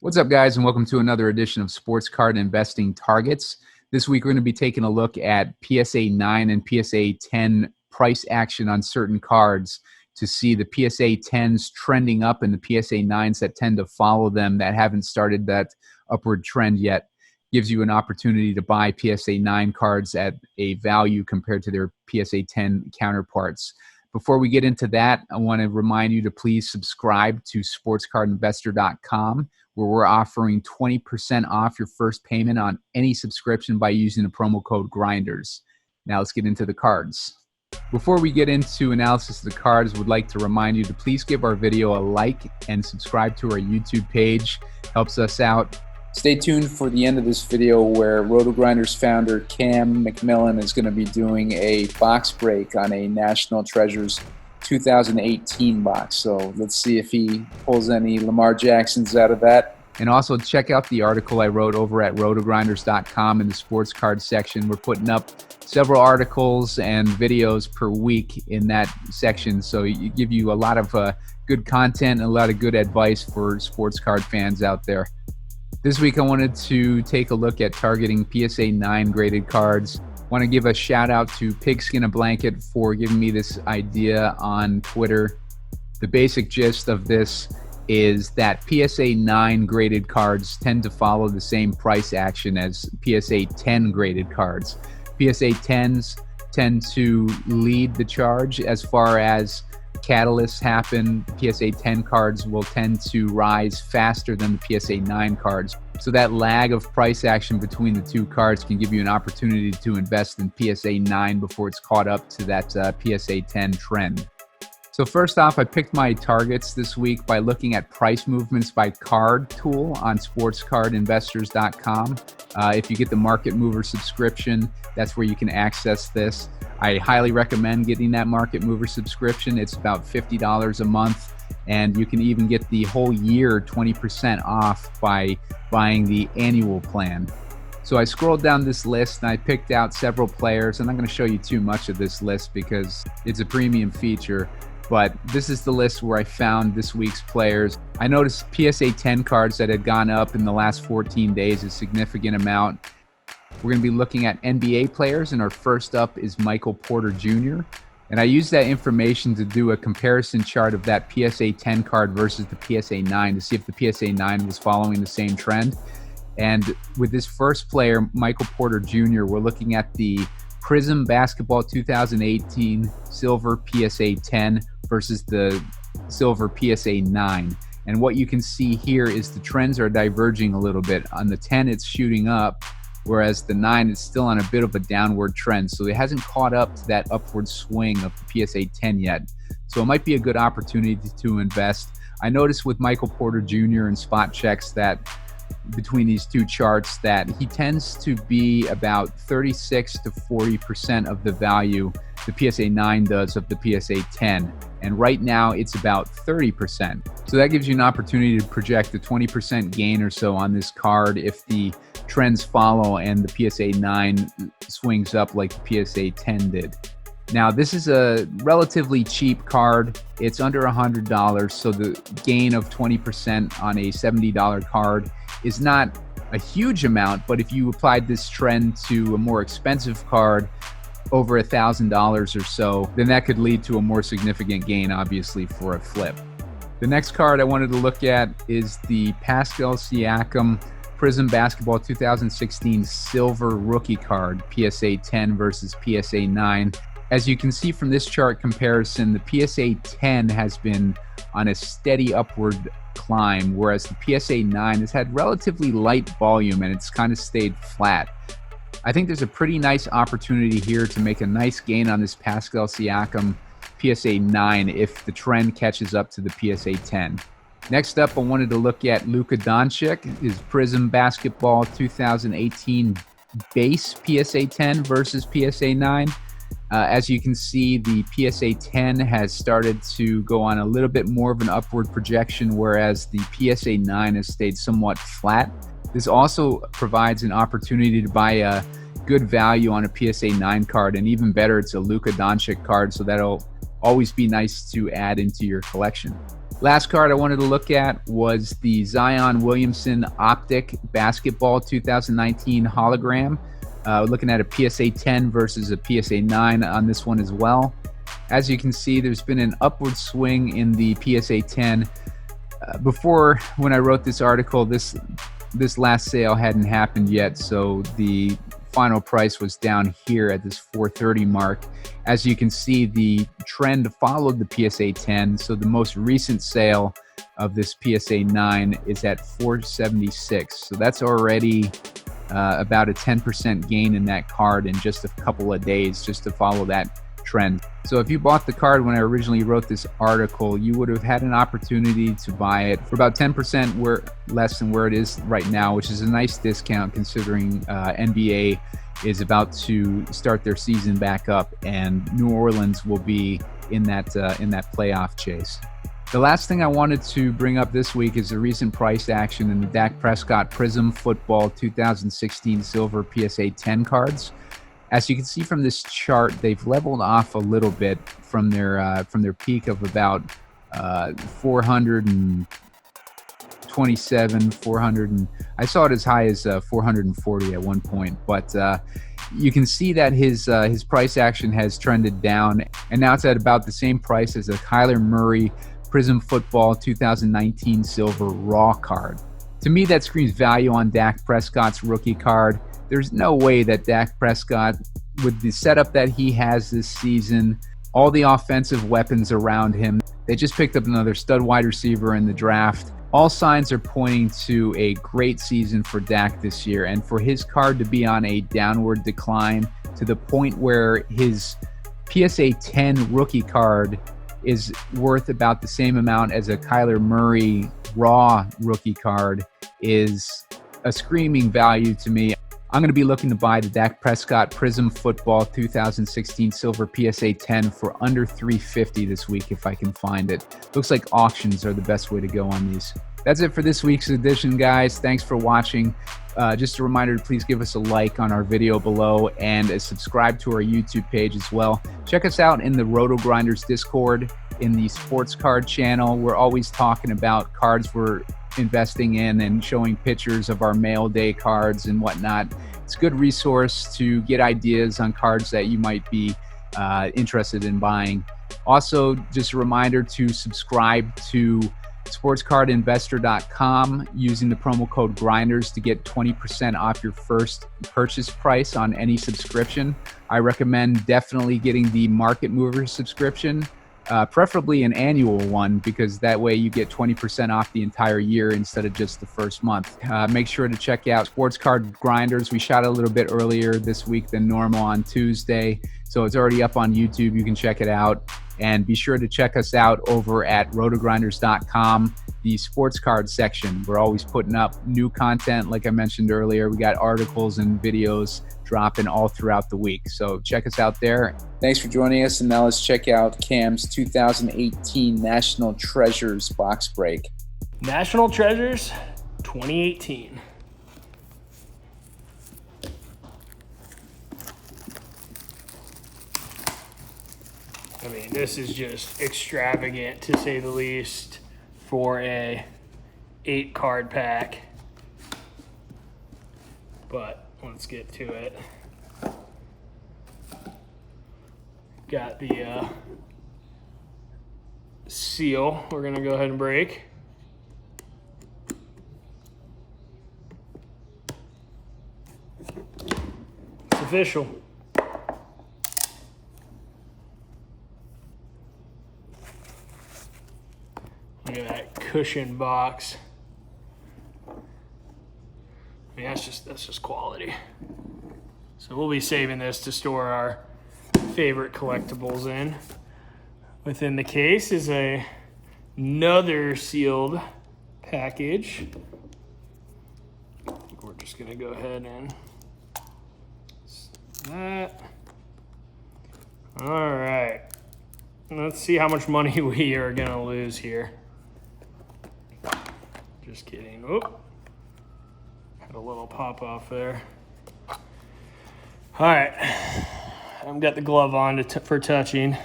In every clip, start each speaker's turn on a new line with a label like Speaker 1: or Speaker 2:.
Speaker 1: What's up, guys, and welcome to another edition of Sports Card Investing Targets. This week, we're going to be taking a look at PSA 9 and PSA 10 price action on certain cards to see the PSA 10s trending up and the PSA 9s that tend to follow them that haven't started that upward trend yet. Gives you an opportunity to buy PSA 9 cards at a value compared to their PSA 10 counterparts. Before we get into that, I want to remind you to please subscribe to sportscardinvestor.com, where we're offering 20% off your first payment on any subscription by using the promo code GRINDERS. Now let's get into the cards. Before we get into analysis of the cards, would like to remind you to please give our video a like and subscribe to our YouTube page. Helps us out. Stay tuned for the end of this video where RotoGrinders founder Cam McMillan is going to be doing a box break on a National Treasures 2018 box. So let's see if he pulls any Lamar Jacksons out of that. And also check out the article I wrote over at RotoGrinders.com in the sports card section. We're putting up several articles and videos per week in that section. So it give you a lot of good content and a lot of good advice for sports card fans out there. This week I wanted to take a look at targeting PSA 9 graded cards. Want to give a shout out to Pigskin a Blanket for giving me this idea on Twitter. The basic gist of this is that PSA 9 graded cards tend to follow the same price action as PSA 10 graded cards. PSA 10s tend to lead the charge as far as catalysts happen. PSA 10 cards will tend to rise faster than the PSA 9 cards. So that lag of price action between the two cards can give you an opportunity to invest in PSA 9 before it's caught up to that PSA 10 trend. So first off, I picked my targets this week by looking at price movements by card tool on sportscardinvestors.com. If you get the Market Mover subscription, that's where you can access this. I highly recommend getting that Market Mover subscription. It's about $50 a month, and you can even get the whole year 20% off by buying the annual plan. So I scrolled down this list and I picked out several players. I'm not going to show you too much of this list because it's a premium feature, but this is the list where I found this week's players. I noticed PSA 10 cards that had gone up in the last 14 days, a significant amount. We're going to be looking at NBA players, and our first up is Michael Porter Jr. And I used that information to do a comparison chart of that PSA 10 card versus the PSA 9 to see if the PSA 9 was following the same trend. And with this first player, Michael Porter Jr., we're looking at the Prism Basketball 2018 Silver PSA 10 versus the Silver PSA 9. And what you can see here is the trends are diverging a little bit. On the 10, it's shooting up, whereas the 9 is still on a bit of a downward trend. So it hasn't caught up to that upward swing of the PSA 10 yet. So it might be a good opportunity to invest. I noticed with Michael Porter Jr. and spot checks that between these two charts that he tends to be about 36 to 40% of the value the PSA 9 does of the PSA 10. And right now it's about 30%. So that gives you an opportunity to project a 20% gain or so on this card if the trends follow and the PSA 9 swings up like the PSA 10 did. Now, this is a relatively cheap card. It's under $100, so the gain of 20% on a $70 card is not a huge amount, but if you applied this trend to a more expensive card, over $1,000 or so, then that could lead to a more significant gain, obviously, for a flip. The next card I wanted to look at is the Pascal Siakam Prism Basketball 2016 Silver Rookie Card, PSA 10 versus PSA 9. As you can see from this chart comparison, the PSA 10 has been on a steady upward climb, whereas the PSA 9 has had relatively light volume and it's kind of stayed flat. I think there's a pretty nice opportunity here to make a nice gain on this Pascal Siakam PSA 9 if the trend catches up to the PSA 10. Next up, I wanted to look at Luka Doncic, his Prism Basketball 2018 base PSA 10 versus PSA 9. As you can see, the PSA 10 has started to go on a little bit more of an upward projection, whereas the PSA 9 has stayed somewhat flat. This also provides an opportunity to buy a good value on a PSA 9 card, and even better, it's a Luka Doncic card, so that'll always be nice to add into your collection. Last card I wanted to look at was the Zion Williamson Optic Basketball 2019 Hologram. Looking at a PSA 10 versus a PSA 9 on this one as well. As you can see, there's been an upward swing in the PSA 10. Before, when I wrote this article, this last sale hadn't happened yet, so the final price was down here at this 430 mark. As you can see, the trend followed the PSA 10, so the most recent sale of this PSA 9 is at 476. So that's already about a 10% gain in that card in just a couple of days, just to follow that trend. So if you bought the card when I originally wrote this article, you would have had an opportunity to buy it for about 10% less than where it is right now, which is a nice discount considering NBA is about to start their season back up, and New Orleans will be in that playoff chase. The last thing I wanted to bring up this week is the recent price action in the Dak Prescott Prism Football 2016 Silver PSA 10 cards. As you can see from this chart, they've leveled off a little bit from their peak of about 427, 400, and I saw it as high as 440 at one point. But you can see that his price action has trended down, and now it's at about the same price as a Kyler Murray Prism Football 2019 Silver Raw card. To me, that screams value on Dak Prescott's rookie card. There's no way that Dak Prescott, with the setup that he has this season, all the offensive weapons around him, they just picked up another stud wide receiver in the draft. All signs are pointing to a great season for Dak this year, and for his card to be on a downward decline to the point where his PSA 10 rookie card is worth about the same amount as a Kyler Murray raw rookie card is a screaming value to me. I'm going to be looking to buy the Dak Prescott Prism Football 2016 Silver PSA 10 for under $350 this week if I can find it. Looks like auctions are the best way to go on these. That's it for this week's edition, guys. Thanks for watching. Just a reminder to please give us a like on our video below and subscribe to our YouTube page as well. Check us out in the RotoGrinders Discord, in the sports card channel. We're always talking about cards we're investing in and showing pictures of our mail day cards and whatnot. It's a good resource to get ideas on cards that you might be interested in buying. Also, just a reminder to subscribe to sportscardinvestor.com using the promo code grinders to get 20% off your first purchase price on any subscription. I recommend definitely getting the Market Mover subscription, preferably an annual one, because that way you get 20% off the entire year instead of just the first month. Make sure to check out Sports Card Grinders. We shot a little bit earlier this week than normal on Tuesday, so it's already up on YouTube. You can check it out. And be sure to check us out over at rotogrinders.com, the sports card section. We're always putting up new content. Like I mentioned earlier, we got articles and videos dropping all throughout the week. So check us out there. Thanks for joining us. And now let's check out Cam's 2018 National Treasures box break.
Speaker 2: National Treasures 2018. I mean, this is just extravagant to say the least for a 8-card pack. But let's get to it. Got the seal we're going to go ahead and break. It's official. Look at that cushion box. I mean, that's just quality. So we'll be saving this to store our favorite collectibles in. Within the case is another sealed package. We're just gonna go ahead and that. All right. Let's see how much money we are gonna lose here. Just kidding. Oop. Had a little pop off there. All right. I've got the glove on for touching.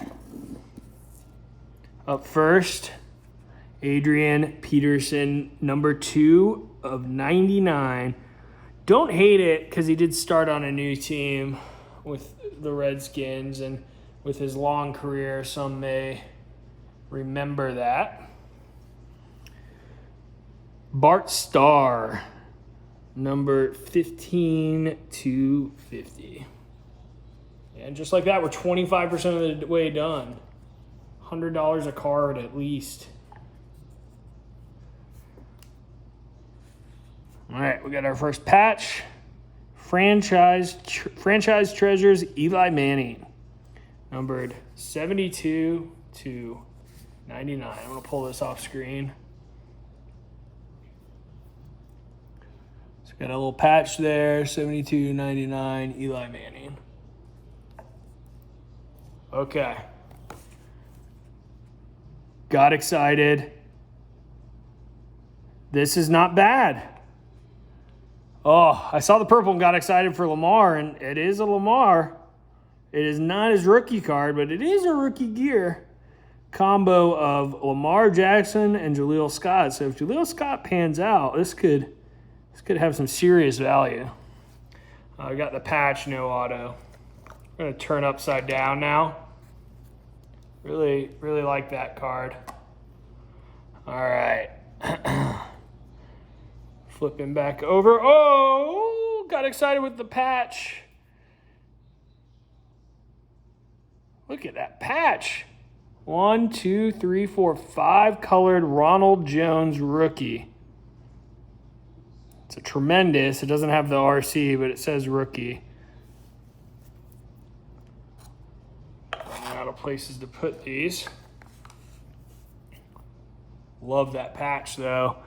Speaker 2: Up first Adrian Peterson, number 2 of 99. Don't hate it because he did start on a new team with the Redskins, and with his long career, some may remember that. Bart Starr, number 15 to 50. And just like that, we're 25% of the way done. $100 a card at least. All right, we got our first patch. Franchise Treasures Eli Manning, numbered 72 to 99. I'm going to pull this off screen. So got a little patch there, 72 to 99, Eli Manning. Okay. Got excited. This is not bad. Oh, I saw the purple and got excited for Lamar, and it is a Lamar. It is not his rookie card, but it is a rookie gear combo of Lamar Jackson and Jaleel Scott. So if Jaleel Scott pans out, this could have some serious value. I got the patch, no auto. I'm going to turn upside down now. Really, really like that card. All right. Flipping back over. Oh, got excited with the patch. Look at that patch. 1, 2, 3, 4, 5 colored Ronald Jones rookie. It's a tremendous. It doesn't have the RC, but it says rookie. Running out of places to put these. Love that patch, though.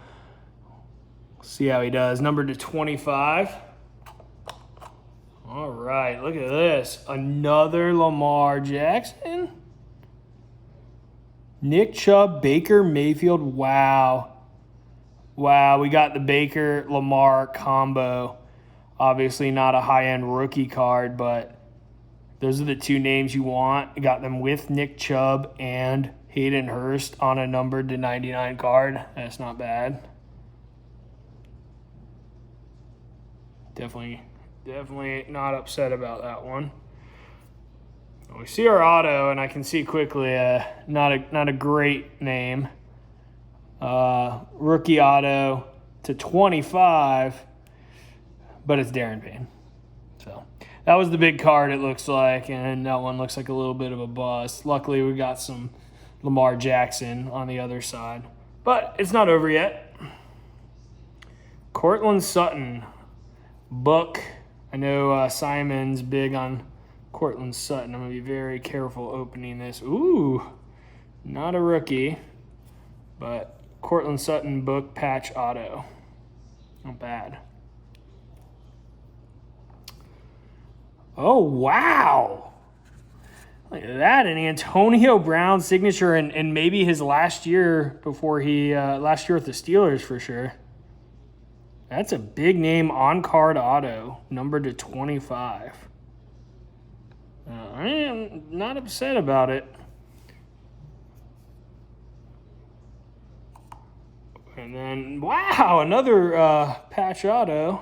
Speaker 2: See how he does. Numbered to 25. All right, look at this. Another Lamar Jackson. Nick Chubb, Baker Mayfield. Wow. Wow, we got the Baker-Lamar combo. Obviously not a high-end rookie card, but those are the two names you want. Got them with Nick Chubb and Hayden Hurst on a numbered to 99 card. That's not bad. Definitely not upset about that one. We see our auto, and I can see quickly not a great name. Rookie auto to 25, but it's Darren Payen. So that was the big card, it looks like, and that one looks like a little bit of a bust. Luckily, we got some Lamar Jackson on the other side, but it's not over yet. Cortland Sutton. Book. I know Simon's big on Cortland Sutton. I'm going to be very careful opening this. Ooh, not a rookie, but Cortland Sutton book patch auto. Not bad. Oh, wow. Look at that. An Antonio Brown signature and maybe his last year before last year with the Steelers for sure. That's a big name on-card auto, numbered to 25. I am not upset about it. And then, wow, another patch auto.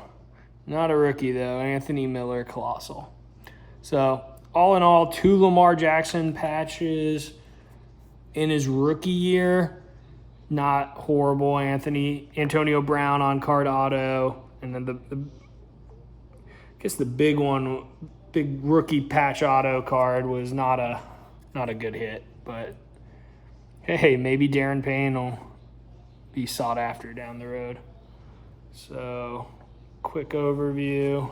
Speaker 2: Not a rookie, though. Anthony Miller, Colossal. So, all in all, 2 Lamar Jackson patches in his rookie year. Not horrible. Antonio Brown on card auto, and then I guess the big rookie patch auto card was not a good hit. But hey, maybe Darren Payen will be sought after down the road. So, quick overview.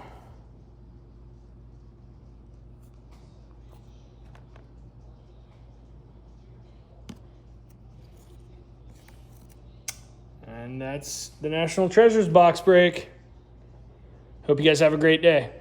Speaker 2: And that's the National Treasures box break. Hope you guys have a great day.